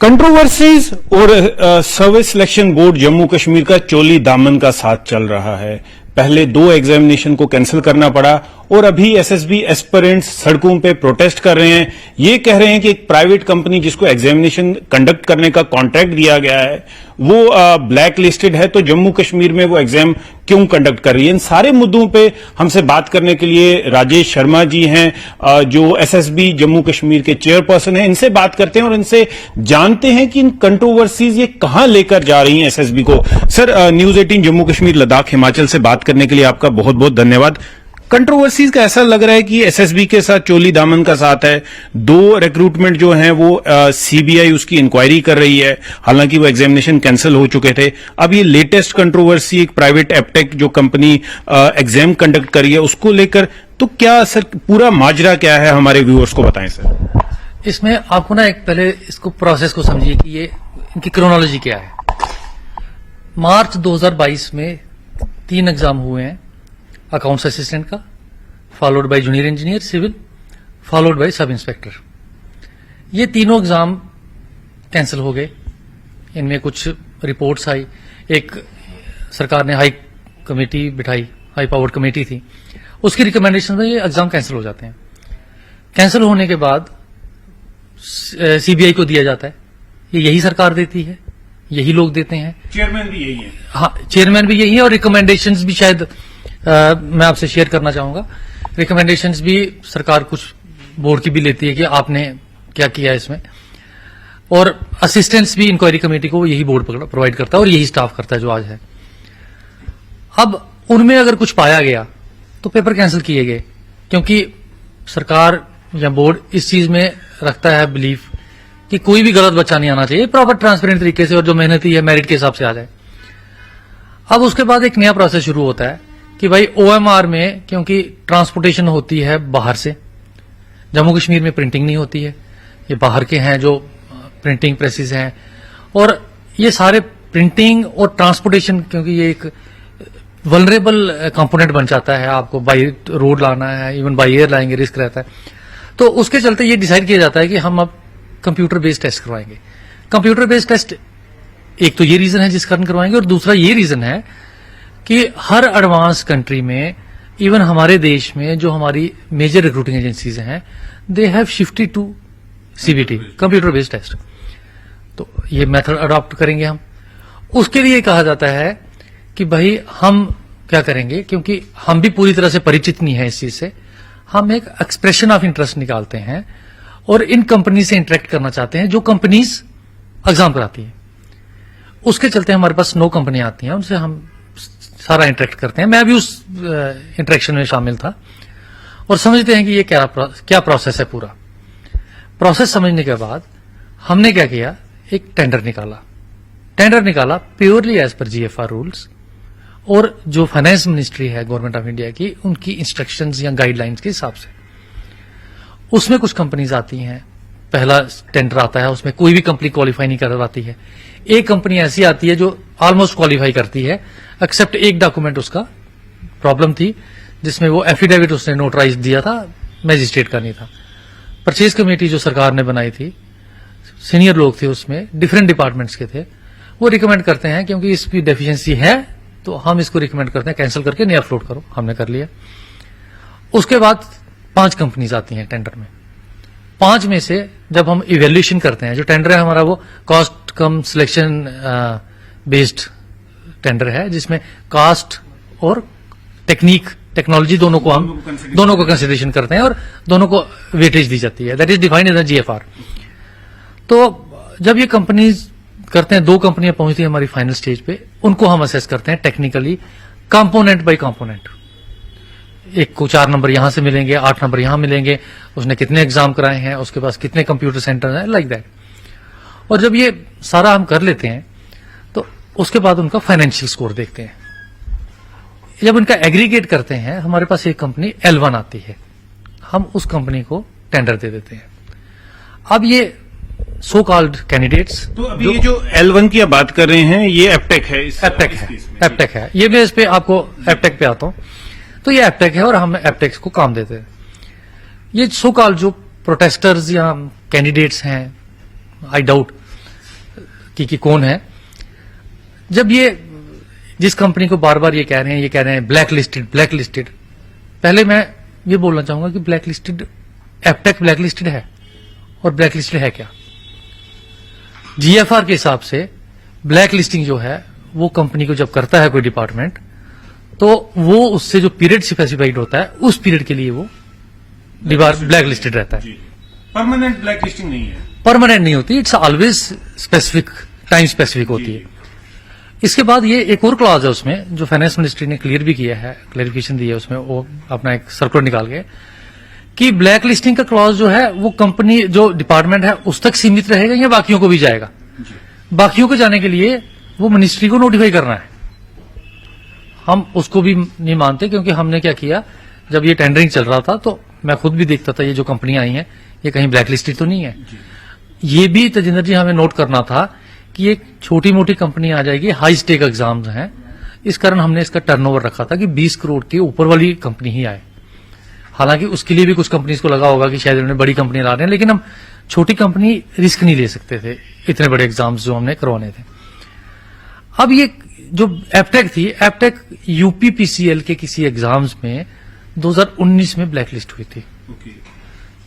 Controversies और service selection board Jammu Kashmir का चोली दामन का साथ चल रहा है। पहले 2 एग्जामिनेशन को कैंसिल करना पड़ा और अभी एसएसबी एस्पिरेंट्स सड़कों पे प्रोटेस्ट कर रहे हैं। ये कह रहे हैं कि एक प्राइवेट कंपनी जिसको एग्जामिनेशन कंडक्ट करने का कॉन्ट्रैक्ट दिया गया है वो ब्लैक लिस्टेड है, तो जम्मू कश्मीर में वो एग्जाम क्यों कंडक्ट कर रही है। इन सारे मुद्दों पे हमसे बात करने के लिए राजेश शर्मा जी हैं, जो एसएसबी जम्मू कश्मीर के चेयरपर्सन हैं। इनसे बात करते हैं और इनसे जानते हैं कि इन कंट्रोवर्सीज ये कहां लेकर जा रही हैं एसएसबी को। सर, न्यूज 18 जम्मू कश्मीर लद्दाख हिमाचल से बात करने के लिए आपका बहुत बहुत धन्यवाद। कंट्रोवर्सीज का ऐसा लग रहा है कि एसएसबी के साथ चोली दामन का साथ है। 2 रिक्रूटमेंट जो हैं वो सीबीआई उसकी इंक्वायरी कर रही है, हालांकि वो एग्जामिनेशन कैंसिल हो चुके थे। अब ये लेटेस्ट कंट्रोवर्सी एक प्राइवेट एपटेक जो कंपनी एग्जाम कंडक्ट करी है उसको लेकर, तो क्या सर पूरा माजरा क्या है, हमारे व्यूअर्स को बताएं सर। इसमें आपको ना एक पहले इसको प्रोसेस को समझिए कि ये इनकी क्रोनोलॉजी क्या है। मार्च 2022 में 3 एग्जाम हुए हैं, अकाउंट्स असिस्टेंट का, followed by junior engineer civil, followed by sub inspector. ये तीनों एग्जाम कैंसिल हो गए। इनमें कुछ रिपोर्ट्स आई, एक सरकार ने हाई कमेटी बिठाई, हाई पावर्ड कमेटी थी, उसकी रिकमेंडेशन में ये एग्जाम कैंसिल हो जाते हैं। कैंसिल होने के बाद सीबीआई को दिया जाता है, ये यही सरकार देती है, यही लोग देते हैं, चेयरमैन भी यही है। हाँ, चेयरमैन भी यही है और रिकमेंडेशंस भी शायद मैं आपसे शेयर करना चाहूंगा। रिकमेंडेशंस भी सरकार कुछ बोर्ड की भी लेती है कि आपने क्या किया इसमें, और असिस्टेंट्स भी इंक्वायरी कमेटी को यही बोर्ड प्रोवाइड करता है और यही स्टाफ करता है जो आज है। अब उनमें अगर कुछ पाया गया तो पेपर कैंसिल किए गए, क्योंकि सरकार या बोर्ड इस चीज में रखता है बिलीफ कि कोई भी गलत बच्चा नहीं आना चाहिए, प्रॉपर ट्रांसपेरेंट तरीके से, और जो मेहनती है मेरिट के हिसाब से आ जाए। अब उसके बाद एक नया प्रोसेस शुरू होता है कि भाई ओएमआर में, क्योंकि ट्रांसपोर्टेशन होती है बाहर से, जम्मू कश्मीर में प्रिंटिंग नहीं होती है, ये बाहर के हैं जो प्रिंटिंग प्रेसेस हैं, और ये सारे प्रिंटिंग और ट्रांसपोर्टेशन, क्योंकि ये एक वल्नरेबल कंपोनेंट बन जाता है, आपको बाई रोड लाना है, इवन बाई एयर लाएंगे, रिस्क रहता है। तो उसके चलते ये डिसाइड किया जाता है कि हम अब कंप्यूटर बेस्ड टेस्ट करवाएंगे। कंप्यूटर बेस्ड टेस्ट, एक तो ये रीजन है जिस कारण करवाएंगे, और दूसरा ये रीजन है कि हर एडवांस कंट्री में, इवन हमारे देश में जो हमारी मेजर रिक्रूटिंग एजेंसीज हैं, they have shifted to CBT, computer based test. तो ये मेथड अडॉप्ट करेंगे हम। उसके लिए कहा जाता है कि भाई हम क्या करेंगे, क्योंकि हम भी पूरी तरह से परिचित नहीं है इस चीज से, हम एक एक्सप्रेशन ऑफ इंटरेस्ट निकालते हैं और इन कंपनी से इंटरेक्ट करना चाहते हैं जो कंपनीज एग्जाम कराती है। उसके चलते हमारे पास 9 कंपनियां आती हैं, उनसे हम सारा इंटरेक्ट करते हैं। मैं भी उस इंटरेक्शन में शामिल था, और समझते हैं कि ये क्या प्रोसेस है। पूरा प्रोसेस समझने के बाद हमने क्या किया, एक टेंडर निकाला purely as per GFR rules, और जो फाइनेंस मिनिस्ट्री है गवर्नमेंट ऑफ इंडिया की, उनकी इंस्ट्रक्शंस या गाइडलाइंस के हिसाब से। उसमें कुछ कंपनीज आती हैं, पहला टेंडर आता है, उसमें कोई भी कंपनी क्वालिफाई नहीं करवाती है। एक कंपनी ऐसी आती है जो ऑलमोस्ट क्वालिफाई करती है, एक्सेप्ट एक डॉक्यूमेंट उसका प्रॉब्लम थी, जिसमें वो एफिडेविट उसने नोटराइज दिया था, मैजिस्ट्रेट का नहीं था। परचेज कमेटी जो सरकार ने बनाई थी, सीनियर लोग थे उसमें, डिफरेंट डिपार्टमेंट्स के थे, वो रिकमेंड करते हैं क्योंकि इसकी डेफिशिएंसी है तो हम इसको रिकमेंड करते हैं कैंसिल करके नया अपलोड करो। हमने कर लिया। उसके बाद 5 कंपनीज आती हैं टेंडर में। 5 में से जब हम इवेल्यूशन करते हैं, जो टेंडर है हमारा वो कॉस्ट कम सिलेक्शन बेस्ड टेंडर है, जिसमें कास्ट और टेक्नोलॉजी दोनों को कंसिडरेशन करते हैं और दोनों को वेटेज दी जाती है, that is defined in the GFR. तो जब ये कंपनीज करते हैं, 2 कंपनियां पहुंचती है हमारी फाइनल स्टेज पे, उनको हम असेस करते हैं टेक्निकली, कंपोनेंट बाय कंपोनेंट। एक को 4 नंबर यहां से मिलेंगे, 8 नंबर यहां मिलेंगे, उसने कितने एग्जाम कराए हैं, उसके पास कितने कंप्यूटर सेंटर हैं, लाइक दैट। और जब ये सारा हम कर लेते हैं तो उसके बाद उनका फाइनेंशियल स्कोर देखते हैं। जब उनका एग्रीगेट करते हैं, हमारे पास एक कंपनी L1 आती है, हम उस कंपनी को टेंडर दे देते हैं। अब ये सो कॉल्ड कैंडिडेट्स, तो अभी ये जो L1 की आप बात कर रहे हैं, ये एपटेक है। ये मैं इस पे आपको एपटेक पे आता हूं। तो ये एपटेक है और हम एपटेक को काम देते हैं। ये सो कॉल्ड जो प्रोटेस्टर्स या कैंडिडेट्स हैं, आई डाउट कि कौन है। जब ये जिस कंपनी को बार बार ये कह रहे हैं ब्लैक लिस्टेड, पहले मैं ये बोलना चाहूंगा कि black listed, Aptech black listed है और ब्लैक लिस्टेड है क्या। जीएफआर के हिसाब से ब्लैक लिस्टिंग जो है वो कंपनी को जब करता है कोई डिपार्टमेंट, तो वो उससे जो पीरियड स्पेसिफाइड होता है उस पीरियड के लिए वो ब्लैक लिस्टेड रहता है। परमानेंट ब्लैक लिस्टिंग नहीं है, परमानेंट नहीं होती, it's always specific, time specific होती है। इसके बाद ये एक और क्लॉज है उसमें जो फाइनेंस मिनिस्ट्री ने क्लियर भी किया है, क्लेरिफिकेशन दी है उसमें, वो अपना एक सर्कुलर निकाल के कि ब्लैक लिस्टिंग का क्लॉज जो है वो कंपनी जो डिपार्टमेंट है उस तक सीमित रहेगा या बाकियों को भी जाएगा। बाकियों को जाने के लिए वो मिनिस्ट्री को नोटिफाई करना है। हम उसको भी नहीं मानते, क्योंकि हमने क्या किया, जब ये टेंडरिंग चल रहा था तो मैं खुद भी देखता था ये जो कंपनियां आई हैं ये कहीं ब्लैक लिस्टेड तो नहीं है। ये भी तजिंदर जी हमें नोट करना था कि एक छोटी मोटी कंपनी आ जाएगी, हाई स्टेक एग्जाम्स हैं, इस कारण हमने इसका टर्नओवर रखा था कि 20 करोड़ के ऊपर वाली कंपनी ही आए। हालांकि उसके लिए भी कुछ कंपनीज को लगा होगा कि शायद उन्होंने बड़ी कंपनी ला रहे हैं, लेकिन हम छोटी कंपनी रिस्क नहीं ले सकते थे इतने बड़े एग्जाम्स जो हमने करवाने थे। अब ये जो एपटेक थी, एपटेक यूपीपीसीएल के किसी एग्जाम्स में 2019 में ब्लैक लिस्ट हुई थी।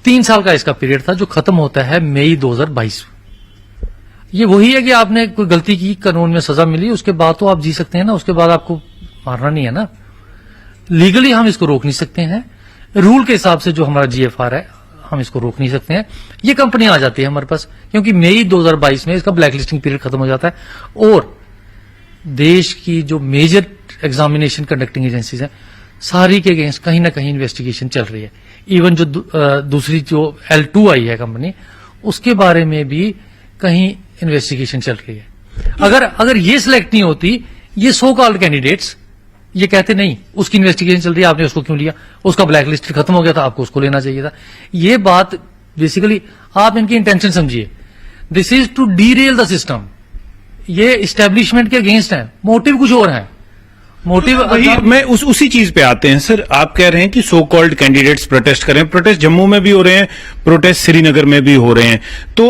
3 साल का इसका पीरियड था जो खत्म होता है मई 2022। ये वही है कि आपने कोई गलती की, कानून में सजा मिली, उसके बाद तो आप जी सकते हैं ना, उसके बाद आपको मारना नहीं है ना। लीगली हम इसको रोक नहीं सकते हैं, रूल के हिसाब से जो हमारा जीएफआर है हम इसको रोक नहीं सकते हैं। ये कंपनी आ जाती है हमारे पास क्योंकि मई 2022 में इसका ब्लैक लिस्टिंग पीरियड खत्म हो जाता है। और देश की जो मेजर एग्जामिनेशन कंडक्टिंग एजेंसीज हैं सारी के अगेंस्ट कहीं ना कहीं इन्वेस्टिगेशन चल रही है। इवन जो दूसरी जो L2 आई है कंपनी, उसके बारे में भी कहीं इन्वेस्टिगेशन चल रही है। अगर ये सिलेक्ट नहीं होती, ये सो कॉल्ड कैंडिडेट्स ये कहते नहीं उसकी इन्वेस्टिगेशन चल रही है, आपने उसको क्यों लिया, उसका ब्लैक लिस्ट खत्म हो गया था, आपको उसको लेना चाहिए था। ये बात बेसिकली आप इनकी इंटेंशन समझिए, this is to derail the system. ये इस्टेब्लिशमेंट के अगेंस्ट है, मोटिव कुछ और है। मोटिव मैं उसी चीज पे आते हैं सर। आप कह रहे हैं कि सो कॉल्ड कैंडिडेट्स प्रोटेस्ट कर रहे हैं, प्रोटेस्ट जम्मू में भी हो रहे हैं, प्रोटेस्ट श्रीनगर में भी हो रहे हैं। तो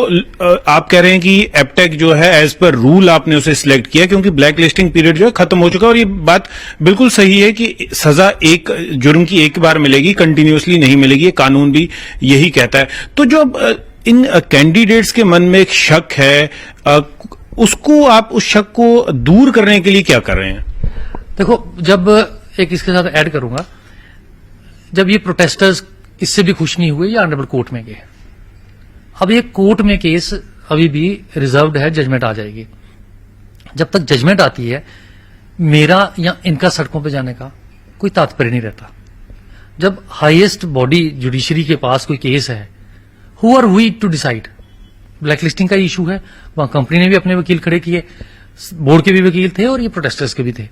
आप कह रहे हैं कि एपटेक जो है एज पर रूल आपने उसे सिलेक्ट किया क्योंकि ब्लैक लिस्टिंग पीरियड जो है खत्म हो चुका है। और ये बात बिल्कुल सही है कि सजा एक जुर्म की एक बार मिलेगी, कंटिन्यूअसली नहीं मिलेगी, ये कानून भी यही कहता है। तो जो इन कैंडिडेट्स के मन में एक शक है, उसको आप उस शक को दूर करने के लिए क्या कर रहे हैं? देखो, जब एक इसके साथ ऐड करूंगा, जब ये प्रोटेस्टर्स इससे भी खुश नहीं हुए, ये ऑनरेबल कोर्ट में गए। अब ये कोर्ट में केस अभी भी रिजर्व्ड है, जजमेंट आ जाएगी। जब तक जजमेंट आती है, मेरा या इनका सड़कों पे जाने का कोई तात्पर्य नहीं रहता। जब हाईएस्ट बॉडी जुडिशरी के पास कोई केस है, who are we to decide? Blacklisting का इशू है, वहां कंपनी ने भी अपने वकील खड़े किए, बोर्ड के भी वकील थे और ये प्रोटेस्टर्स के भी थे।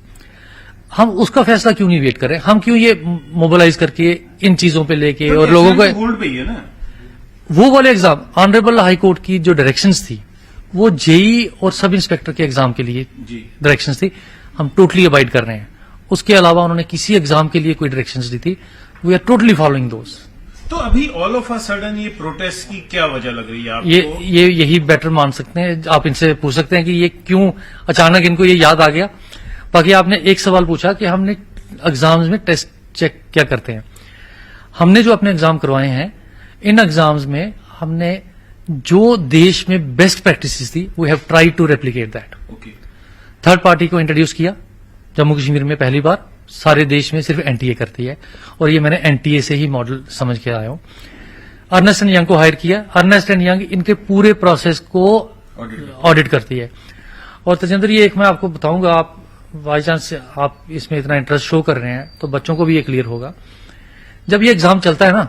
हम उसका फैसला क्यों नहीं वेट करें? हम क्यों ये मोबिलाइज करके इन चीजों पे लेके और लोगों को होल्ड पे ही है ना। वो वाले एग्जाम, ऑनरेबल हाई कोर्ट की जो डायरेक्शंस थी वो जेई और सब इंस्पेक्टर के एग्जाम के लिए डायरेक्शंस थी, हम टोटली अवॉइड कर रहे हैं। उसके अलावा उन्होंने किसी एग्जाम के लिए कोई डायरेक्शंस दी थी, we are totally following those. तो अभी ऑल ऑफ अ सडन ये प्रोटेस्ट की क्या वजह लग रही है आपको? ये यही बेटर मान सकते हैं, आप इनसे पूछ सकते हैं कि ये क्यों अचानक इनको ये याद आ गया। बाकी आपने एक सवाल पूछा कि हमने एग्जाम्स में टेस्ट चेक क्या करते हैं। हमने जो अपने एग्जाम करवाए हैं, इन एग्जाम्स में हमने जो देश में बेस्ट प्रैक्टिसेस थी, we have tried to replicate that. Third party को इंट्रोड्यूस किया जम्मू कश्मीर में पहली बार, सारे देश में सिर्फ एनटीए करती है और ये मैंने एनटीए से ही मॉडल समझ के आया हूं। अर्नेस्ट एंड यंग को हायर किया, अर्नेस्ट एंड यंग इनके पूरे प्रोसेस को ऑडिट करती है। और तजिंदर, ये एक मैं आपको बताऊंगा, आप बाई चांस आप इसमें इतना इंटरेस्ट शो कर रहे हैं तो बच्चों को भी ये क्लियर होगा। जब ये एग्जाम चलता है ना,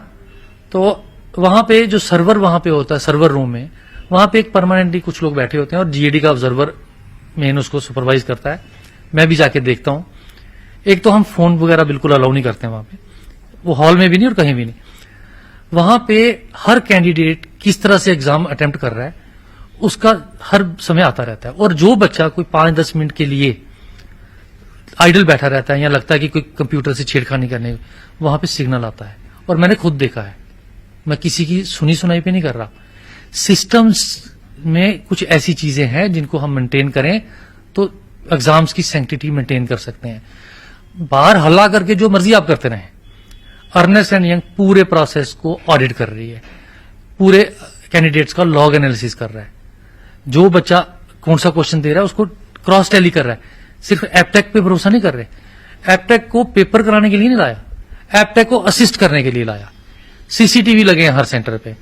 तो वहां पे जो सर्वर वहां पे होता है, सर्वर रूम में, वहां पे एक परमानेंटली कुछ लोग बैठे होते हैं और जीएडी का ऑब्जर्वर मेन उसको सुपरवाइज करता है। मैं भी जाके देखता हूं। एक तो हम फोन वगैरह बिल्कुल अलाउ नहीं करते हैं वहां पे, वो हॉल में भी नहीं और कहीं भी नहीं। वहां पे हर कैंडिडेट किस तरह से एग्जाम अटेम्प्ट कर रहा है उसका हर समय आता रहता है। और जो बच्चा कोई 5-10 मिनट के लिए आइडल बैठा रहता है या लगता है कि कोई कंप्यूटर से छेड़खानी करने, वहां पे सिग्नल आता है। और मैंने खुद देखा है, मैं किसी की सुनी सुनाई पे नहीं कर रहा। सिस्टम्स में कुछ ऐसी चीजें हैं जिनको हम मेंटेन करें तो एग्जाम्स की सैंक्टिटी मेंटेन कर सकते हैं। बाहर हल्ला करके जो मर्जी आप करते रहें, अर्नेस्ट एंड यंग पूरे प्रोसेस को ऑडिट कर रही है, पूरे कैंडिडेट्स का लॉग एनालिसिस कर रहा है, जो बच्चा कौन सा क्वेश्चन दे रहा है उसको क्रॉस टैली कर रहा है। सिर्फ एपटेक पे भरोसा नहीं कर रहे, एपटेक को पेपर कराने के लिए नहीं लाया, एपटेक को असिस्ट करने के लिए लाया। सीसीटीवी लगे हैं हर सेंटर पे,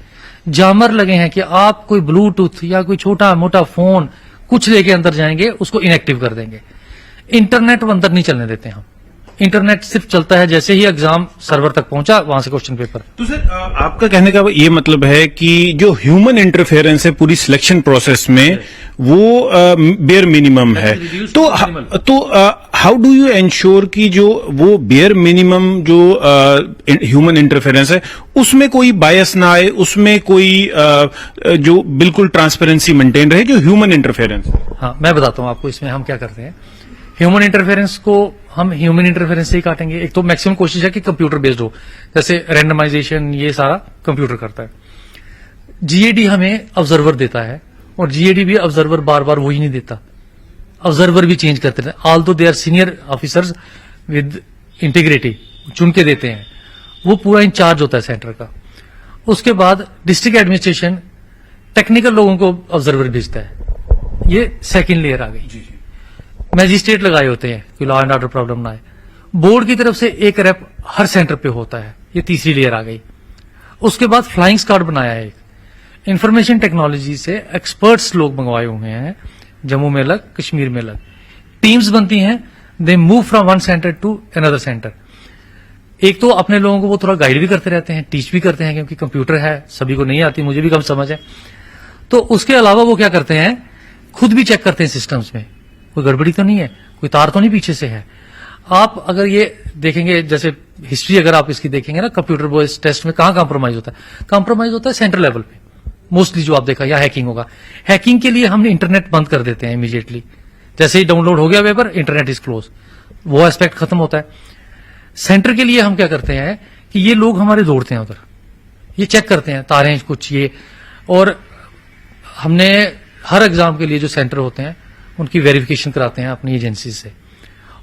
जामर लगे हैं कि आप कोई ब्लूटूथ या कोई छोटा मोटा फोन कुछ लेके अंदर जाएंगे उसको इनएक्टिव कर देंगे। इंटरनेट अंदर नहीं चलने देते हम, इंटरनेट सिर्फ चलता है जैसे ही एग्जाम सर्वर तक पहुंचा वहां से क्वेश्चन पेपर। तो सर आपका कहने का ये मतलब है कि जो ह्यूमन इंटरफेरेंस है पूरी सिलेक्शन प्रोसेस में वो बेयर मिनिमम है। तो हाउ डू यू एंश्योर कि जो वो बेयर मिनिमम जो ह्यूमन इंटरफेरेंस है उसमें कोई बायस ना आए, उसमें कोई जो बिल्कुल ट्रांसपेरेंसी मेंटेन रहे जो ह्यूमन इंटरफेरेंस। हाँ, मैं बताता हूं आपको इसमें हम क्या करते हैं। ह्यूमन इंटरफेरेंस को हम ह्यूमन इंटरफेरेंस से ही काटेंगे। एक तो मैक्सिमम कोशिश है कि कंप्यूटर बेस्ड हो, जैसे रैंडमाइजेशन ये सारा कंप्यूटर करता है। जीएडी हमें ऑब्जर्वर देता है और जीएडी भी ऑब्जर्वर बार बार वही नहीं देता, ऑब्जर्वर भी चेंज करते रहते हैं। Although they are senior officers with integrity चुन के देते हैं, वो पूरा इंचार्ज होता है सेंटर का। उसके बाद डिस्ट्रिक्ट एडमिनिस्ट्रेशन टेक्निकल लोगों को ऑब्जर्वर भेजता है, ये सेकेंड लेयर आ गई। मैजिस्ट्रेट लगाए होते हैं कि लॉ एंड ऑर्डर प्रॉब्लम ना आए। बोर्ड की तरफ से एक रेप हर सेंटर पे होता है, ये तीसरी लेयर आ गई। उसके बाद फ्लाइंग स्क्वाड बनाया है, एक इंफॉर्मेशन टेक्नोलॉजी से एक्सपर्ट्स लोग मंगवाए हुए हैं, जम्मू में अलग कश्मीर में अलग टीम्स बनती हैं, they move from one centre to another centre. एक तो अपने लोगों को वो थोड़ा गाइड भी करते रहते हैं, टीच भी करते हैं, क्योंकि कंप्यूटर है सभी को नहीं आती, मुझे भी कम समझ है। तो उसके अलावा वो क्या करते हैं, खुद भी चेक करते हैं सिस्टम्स में कोई गड़बड़ी तो नहीं है, कोई तार तो नहीं पीछे से है। आप अगर ये देखेंगे, जैसे हिस्ट्री अगर आप इसकी देखेंगे ना, कंप्यूटर बेस्ड टेस्ट में कहां कॉम्प्रोमाइज होता है, कॉम्प्रोमाइज होता है सेंटर लेवल पे मोस्टली, जो आप देखा, या हैकिंग होगा। हैकिंग के लिए हमने इंटरनेट बंद कर देते हैं इमीडिएटली, जैसे ही डाउनलोड हो गया पेपर इंटरनेट इज क्लोज, वो एस्पेक्ट खत्म होता है। सेंटर के लिए हम क्या करते हैं कि ये लोग हमारे दौड़ते हैं उधर, ये चेक करते हैं तारें कुछ ये, और हमने हर एग्जाम के लिए जो सेंटर होते हैं उनकी वेरिफिकेशन कराते हैं अपनी एजेंसी से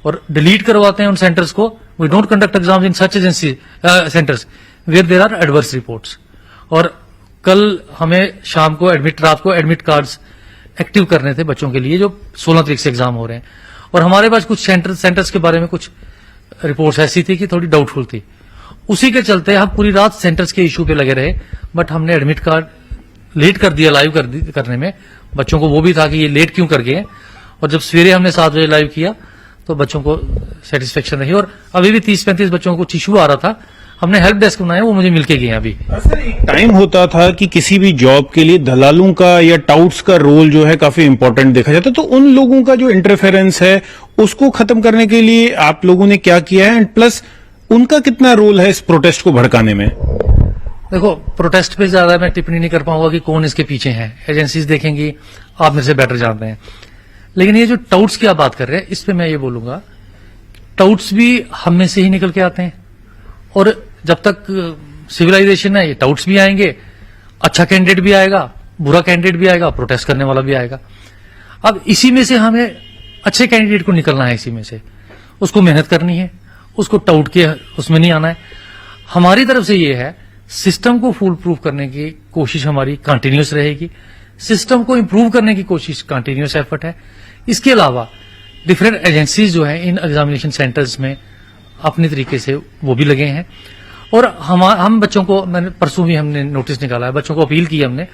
और डिलीट करवाते हैं उन सेंटर्स को। We don't conduct exams in such agency centres where there are adverse reports. और कल हमें शाम को रात को एडमिट कार्ड्स एक्टिव करने थे बच्चों के लिए जो 16 तारीख से एग्जाम हो रहे हैं, और हमारे पास कुछ सेंटर्स के बारे में कुछ रिपोर्ट्स ऐसी थी कि थोड़ी डाउटफुल थी। उसी के चलते हम पूरी रात सेंटर्स के इशू पे लगे रहे, बट हमने एडमिट कार्ड लेट कर दिया लाइव करने में। बच्चों को वो भी था कि ये लेट क्यों कर गए, और जब सवेरे हमने 7 बजे लाइव किया तो बच्चों को सेटिस्फेक्शन रही। और अभी भी 30-35 बच्चों को कुछ इशू आ रहा था, हमने हेल्प डेस्क बनाया, वो मुझे मिलके गए अभी। सर एक टाइम होता था कि किसी भी जॉब के लिए दलालों का या टाउट्स का रोल जो है काफी इंपॉर्टेंट देखा जाता है, तो उन लोगों का जो इंटरफेरेंस है उसको खत्म करने के लिए आप लोगों ने क्या किया है, एंड प्लस उनका कितना रोल है इस प्रोटेस्ट को भड़काने में? देखो, प्रोटेस्ट पे ज्यादा मैं टिप्पणी नहीं कर पाऊंगा कि कौन इसके पीछे है, एजेंसीज देखेंगी, आप मेरे से बेटर जानते हैं। लेकिन ये जो टाउट्स की आप बात कर रहे हैं, इस पे मैं ये बोलूंगा, टाउट्स भी हम में से ही निकल के आते हैं, और जब तक सिविलाइजेशन है ये टाउट्स भी आएंगे, अच्छा कैंडिडेट भी आएगा, बुरा कैंडिडेट भी आएगा, प्रोटेस्ट करने वाला भी आएगा। अब इसी में से हमें अच्छे कैंडिडेट को निकलना है, इसी में से उसको मेहनत करनी है, उसको टाउट के उसमें नहीं आना है। हमारी तरफ से ये है, सिस्टम को फुल प्रूफ करने की कोशिश हमारी कंटिन्यूस रहेगी, सिस्टम को इंप्रूव करने की कोशिश कंटिन्यूस एफर्ट है। इसके अलावा डिफरेंट एजेंसीज जो है इन एग्जामिनेशन सेंटर्स में अपने तरीके से वो भी लगे हैं, और हम बच्चों को, मैंने परसों भी हमने नोटिस निकाला है, बच्चों को अपील की हमने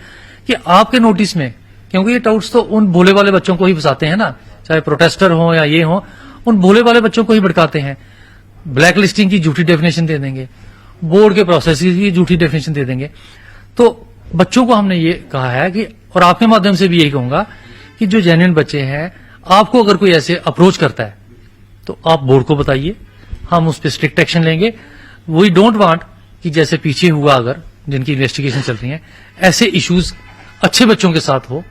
कि आपके नोटिस में, क्योंकि ये टाउट्स तो उन भोले वाले बच्चों को ही फंसाते हैं ना, चाहे प्रोटेस्टर हो या ये हो, उन भोले वाले बच्चों को ही भड़काते हैं। ब्लैक लिस्टिंग की झूठी डेफिनेशन दे देंगे, बोर्ड के प्रोसेस की झूठी डेफिनेशन दे देंगे। तो बच्चों को हमने ये कहा है कि, और आपके माध्यम से भी यही कहूंगा कि जो जेन्युइन बच्चे हैं, आपको अगर कोई ऐसे अप्रोच करता है तो आप बोर्ड को बताइए, हम उस पर स्ट्रिक्ट एक्शन लेंगे। वी डोंट वांट कि जैसे पीछे हुआ, अगर जिनकी इन्वेस्टिगेशन चल रही है, ऐसे इश्यूज अच्छे बच्चों के साथ हो,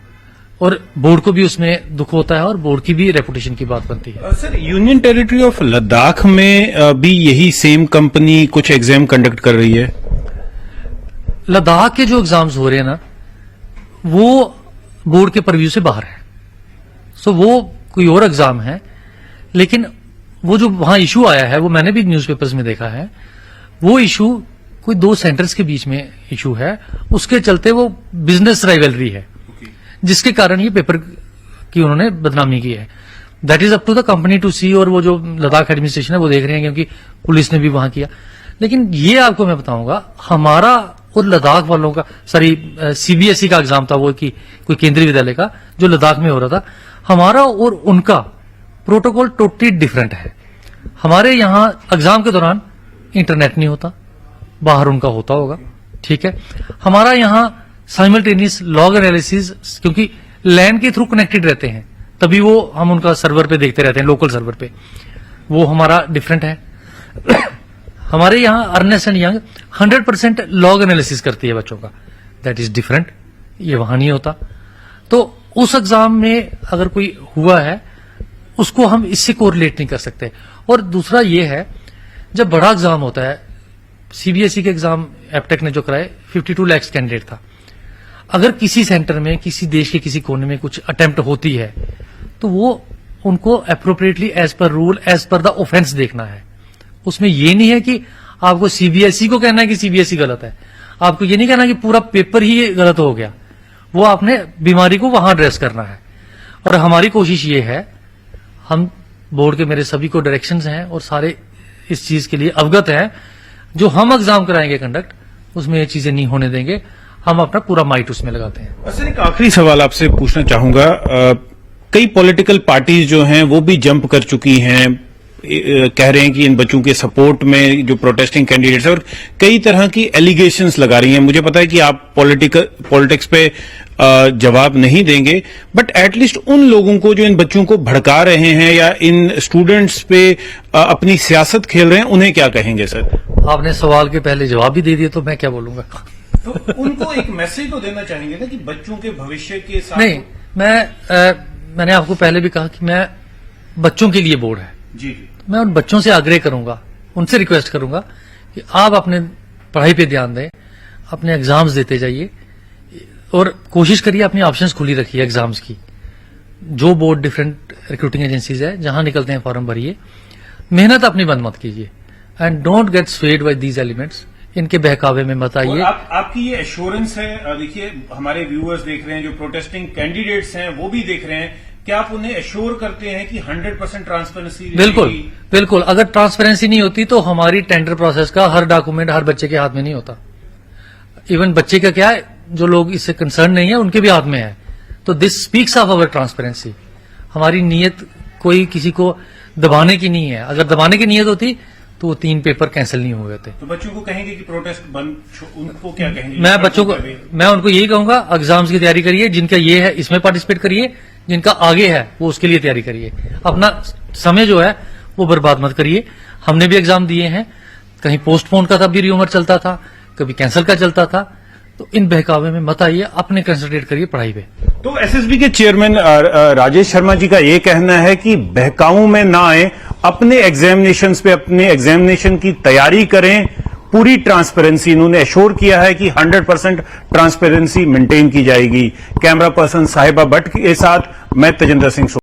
और बोर्ड को भी उसमें दुख होता है और बोर्ड की भी रेपुटेशन की बात बनती है। Sir union territory of Ladakh में भी यही सेम कंपनी कुछ एग्जाम कंडक्ट कर रही है? लद्दाख के जो एग्जाम्स हो रहे हैं ना, वो बोर्ड के परव्यू से बाहर है। सो वो कोई और एग्जाम है, लेकिन वो जो वहां इशू आया है वो मैंने भी न्यूज़पेपर्स में देखा है। वो इशू कोई दो सेंटर्स के बीच में इशू है, उसके चलते वो बिजनेस राइवलरी है, जिसके कारण ये पेपर की उन्होंने बदनामी की है। That is up to the company to see, और वो जो लद्दाख एडमिनिस्ट्रेशन है वो देख रहे हैं, क्योंकि पुलिस ने भी वहां किया। लेकिन ये आपको मैं बताऊंगा, हमारा और लद्दाख वालों का, सॉरी सीबीएसई का एग्जाम था वो, कि कोई केंद्रीय विद्यालय का जो लद्दाख में हो रहा था, हमारा और उनका प्रोटोकॉल टोटली डिफरेंट है। हमारे यहां एग्जाम के दौरान इंटरनेट नहीं होता, बाहर उनका होता होगा, ठीक है। हमारा यहां साइमल्टेनियस लॉग एनालिसिस, क्योंकि लैंड के थ्रू कनेक्टेड रहते हैं, तभी वो हम उनका सर्वर पे देखते रहते हैं, लोकल सर्वर पे, वो हमारा डिफरेंट है। हमारे यहां Ernst and Young 100% log analysis करती है बच्चों का, दैट इज डिफरेंट, ये वहां नहीं होता। तो उस एग्जाम में अगर कोई हुआ है उसको हम इससे कोरिलेट नहीं कर सकते। और दूसरा ये है, जब बड़ा एग्जाम होता है, सीबीएसई के एग्जाम एप्टेक ने जो कराए 52 लाख कैंडिडेट था, अगर किसी सेंटर में किसी देश के किसी कोने में कुछ अटेम्प्ट होती है तो वो उनको appropriately as per rule, as per the offence देखना है। उसमें ये नहीं है कि आपको सीबीएसई को कहना है कि सीबीएसई गलत है, आपको ये नहीं कहना कि पूरा पेपर ही गलत हो गया, वो आपने बीमारी को वहां एड्रेस करना है। और हमारी कोशिश ये है, हम बोर्ड के मेरे सभी को डायरेक्शंस हैं और सारे इस चीज के लिए अवगत हैं, जो हम एग्जाम कराएंगे कंडक्ट, उसमें ये चीजें नहीं होने देंगे, हम अपना पूरा माइट उसमें लगाते हैं। सर, एक आखिरी सवाल आपसे पूछना चाहूंगा, कई पॉलिटिकल पार्टीज जो हैं वो भी जंप कर चुकी हैं, कह रहे हैं कि इन बच्चों के सपोर्ट में जो प्रोटेस्टिंग कैंडिडेट्स हैं, और कई तरह की एलिगेशंस लगा रही हैं। मुझे पता है कि आप पॉलिटिक्स पे जवाब नहीं देंगे, बट एटलीस्ट उन लोगों को जो इन बच्चों को भड़का रहे हैं या इन स्टूडेंट्स पे अपनी सियासत खेल रहे हैं, उन्हें क्या कहेंगे सर? आपने सवाल के पहले जवाब भी दे दिया, तो मैं क्या बोलूंगा? तो उनको एक मैसेज तो देना चाहेंगे ना कि बच्चों के भविष्य के साथ। नहीं, मैंने आपको पहले भी कहा कि मैं बच्चों के लिए बोर्ड है जी, मैं उन बच्चों से आग्रह करूंगा, उनसे रिक्वेस्ट करूंगा कि आप अपने पढ़ाई पे ध्यान दें, अपने एग्जाम्स देते जाइए और कोशिश करिए अपनी ऑप्शंस खुली रखिए एग्जाम्स की। जो बोर्ड डिफरेंट रिक्रूटिंग एजेंसीज है, जहां निकलते हैं फॉर्म भरिए, मेहनत अपनी बंद मत कीजिए, and don't get swayed by these elements, इनके बहकावे में मत आइए। आपकी ये एश्योरेंस है, देखिए हमारे व्यूअर्स देख रहे हैं, जो प्रोटेस्टिंग कैंडिडेट्स हैं वो भी देख रहे हैं, क्या आप उन्हें एश्योर करते हैं कि 100% ट्रांसपेरेंसी? बिल्कुल बिल्कुल, अगर ट्रांसपेरेंसी नहीं होती तो हमारी टेंडर प्रोसेस का हर डॉक्यूमेंट हर बच्चे के हाथ में नहीं होता। इवन बच्चे का क्या है, जो लोग इससे कंसर्न नहीं है उनके भी हाथ में है। तो this speaks of our transparency. हमारी नीयत कोई किसी को दबाने की नहीं है, अगर दबाने की नीयत होती तो वो 3 पेपर कैंसिल नहीं हुए थे। तो बच्चों को कहेंगे कि प्रोटेस्ट बंद, उनको क्या कहेंगे? मैं उनको यही कहूंगा, एग्जाम्स की तैयारी करिए, जिनका ये है इसमें पार्टिसिपेट करिए, जिनका आगे है वो उसके लिए तैयारी करिए, अपना समय जो है वो बर्बाद मत करिए। हमने भी एग्जाम दिए हैं, कहीं पोस्टपोन का तब भी रियूमर चलता था, कभी कैंसिल का चलता था, तो इन बहकावे में मत आइए, अपने कंसंट्रेट करिए पढ़ाई पे। तो एसएसबी के चेयरमैन राजेश शर्मा जी का ये कहना है कि बहकाऊ में ना आए, अपने एग्जामिनेशंस पे अपने एग्जामिनेशन की तैयारी करें, पूरी ट्रांसपेरेंसी इन्होंने एश्योर किया है कि 100% ट्रांसपेरेंसी मेंटेन की जाएगी। कैमरा पर्सन साहिबा भट्ट के साथ मैं तेजिंदर सिंह।